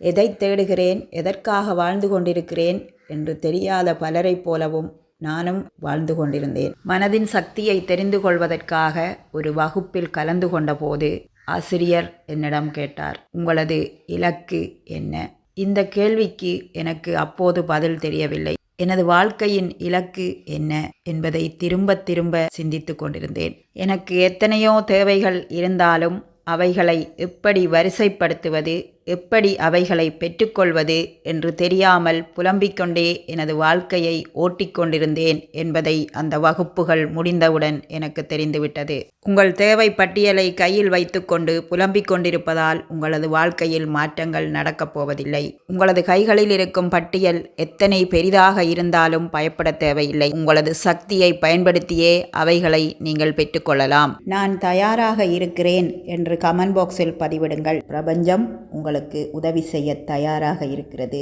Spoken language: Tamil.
எதை தேடுகிறேன், எதற்காக வாழ்ந்து கொண்டிருக்கிறேன் என்று தெரியாத பலரைப் போலவும் நானும் வாழ்ந்து கொண்டிருந்தேன். மனதின் சக்தியை தெரிந்து கொள்வதற்காக ஒரு வகுப்பில் கலந்து கொண்டபோது ஆசிரியர் என்னிடம் கேட்டார், உங்களது இலக்கு என்ன? இந்த கேள்விக்கு எனக்கு அப்போது பதில் தெரியவில்லை. எனது வாழ்க்கையின் இலக்கு என்ன என்பதை திரும்ப திரும்ப சிந்தித்து கொண்டிருந்தேன். எனக்கு எத்தனையோ தேவைகள் இருந்தாலும் அவைகளை எப்படி வரிசைப்படுத்துவது, எப்படி அவைகளை பெற்றுக்கொள்வது என்று தெரியாமல் புலம்பிக்கொண்டே எனது வாழ்க்கையை ஓட்டிக்கொண்டிருந்தேன் என்பதை அந்த வகுப்புகள் முடிந்தவுடன் எனக்கு தெரிந்துவிட்டது. உங்கள் தேவை பட்டியலை கையில் வைத்துக்கொண்டு புலம்பிக் கொண்டிருப்பதால் உங்களது வாழ்க்கையில் மாற்றங்கள் நடக்கப் போவதில்லை. உங்களது கைகளில் இருக்கும் பட்டியல் எத்தனை பெரிதாக இருந்தாலும் பயப்பட தேவையில்லை. உங்களது சக்தியை பயன்படுத்தியே அவைகளை நீங்கள் பெற்றுக்கொள்ளலாம். நான் தயாராக இருக்கிறேன் என்று கமெண்ட் பாக்ஸில் பதிவிடுங்கள். பிரபஞ்சம் உங்களுக்கு உதவி செய்ய தயாராக இருக்கிறது.